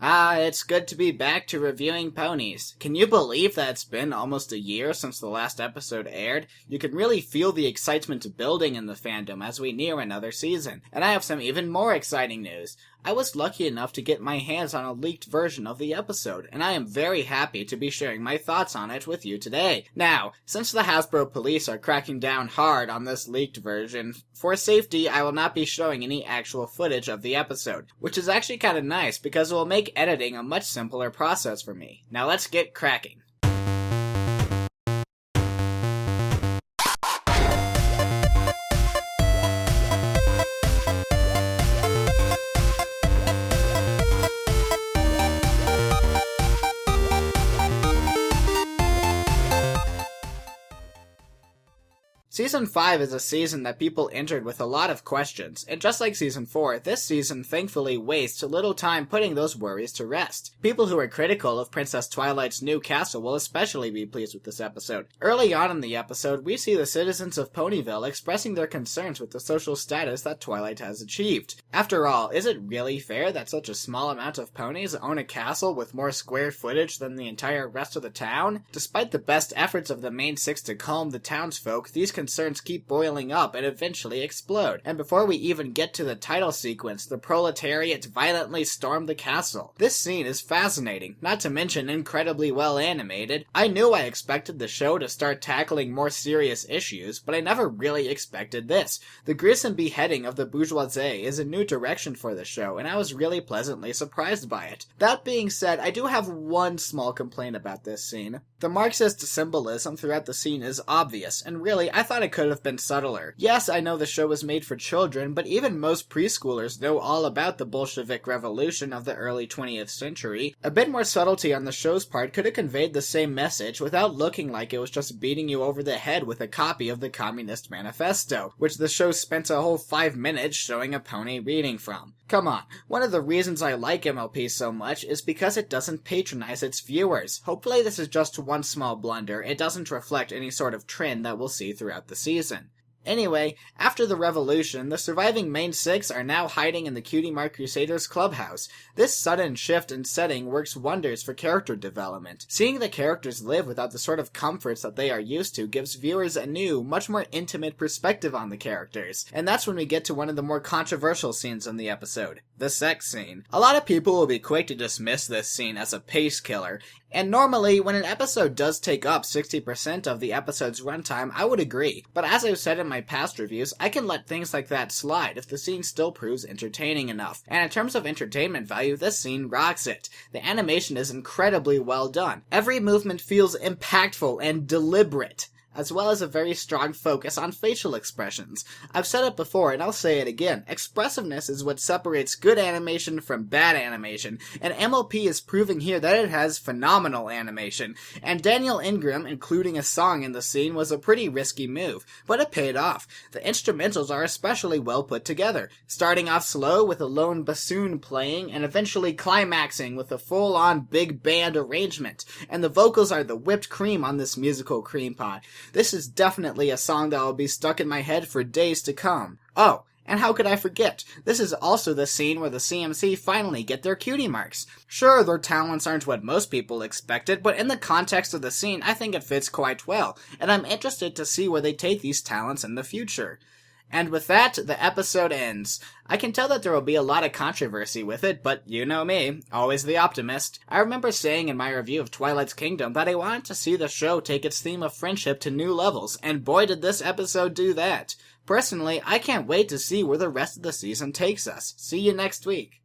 It's good to be back to reviewing ponies. Can you believe that it's been almost a year since the last episode aired? You can really feel the excitement building in the fandom as we near another season. And I have some even more exciting news. I was lucky enough to get my hands on a leaked version of the episode, and I am very happy to be sharing my thoughts on it with you today. Now, since the Hasbro police are cracking down hard on this leaked version, for safety I will not be showing any actual footage of the episode, which is actually kinda nice because it will make editing a much simpler process for me. Now let's get cracking. Season 5 is a season that people entered with a lot of questions, and just like Season 4, this season thankfully wastes little time putting those worries to rest. People who are critical of Princess Twilight's new castle will especially be pleased with this episode. Early on in the episode, we see the citizens of Ponyville expressing their concerns with the social status that Twilight has achieved. After all, is it really fair that such a small amount of ponies own a castle with more square footage than the entire rest of the town? Despite the best efforts of the main six to calm the townsfolk, these concerns keep boiling up and eventually explode. And before we even get to the title sequence, the proletariat violently storm the castle. This scene is fascinating, not to mention incredibly well animated. I knew I expected the show to start tackling more serious issues, but I never really expected this. The gruesome beheading of the bourgeoisie is a new direction for the show, and I was really pleasantly surprised by it. That being said, I do have one small complaint about this scene. The Marxist symbolism throughout the scene is obvious, and really, I thought it could have been subtler. Yes, I know the show was made for children, but even most preschoolers know all about the Bolshevik Revolution of the early 20th century. A bit more subtlety on the show's part could have conveyed the same message without looking like it was just beating you over the head with a copy of the Communist Manifesto, which the show spent a whole 5 minutes showing a pony reading from. Come on, one of the reasons I like MLP so much is because it doesn't patronize its viewers. Hopefully this is just one small blunder. It doesn't reflect any sort of trend that we'll see throughout the season. Anyway, after the revolution, the surviving main six are now hiding in the Cutie Mark Crusaders clubhouse. This sudden shift in setting works wonders for character development. Seeing the characters live without the sort of comforts that they are used to gives viewers a new, much more intimate perspective on the characters. And that's when we get to one of the more controversial scenes in the episode, the sex scene. A lot of people will be quick to dismiss this scene as a pace killer, and normally, when an episode does take up 60% of the episode's runtime, I would agree. But as I've said in my past reviews, I can let things like that slide if the scene still proves entertaining enough. And in terms of entertainment value, this scene rocks it. The animation is incredibly well done. Every movement feels impactful and deliberate, as well as a very strong focus on facial expressions. I've said it before, and I'll say it again. Expressiveness is what separates good animation from bad animation, and MLP is proving here that it has phenomenal animation. And Daniel Ingram including a song in the scene was a pretty risky move, but it paid off. The instrumentals are especially well put together, starting off slow with a lone bassoon playing, and eventually climaxing with a full-on big band arrangement. And the vocals are the whipped cream on this musical cream pie. This is definitely a song that will be stuck in my head for days to come. Oh, and how could I forget? This is also the scene where the CMC finally get their cutie marks. Sure, their talents aren't what most people expected, but in the context of the scene, I think it fits quite well, and I'm interested to see where they take these talents in the future. And with that, the episode ends. I can tell that there will be a lot of controversy with it, but you know me, always the optimist. I remember saying in my review of Twilight's Kingdom that I wanted to see the show take its theme of friendship to new levels, and boy did this episode do that. Personally, I can't wait to see where the rest of the season takes us. See you next week.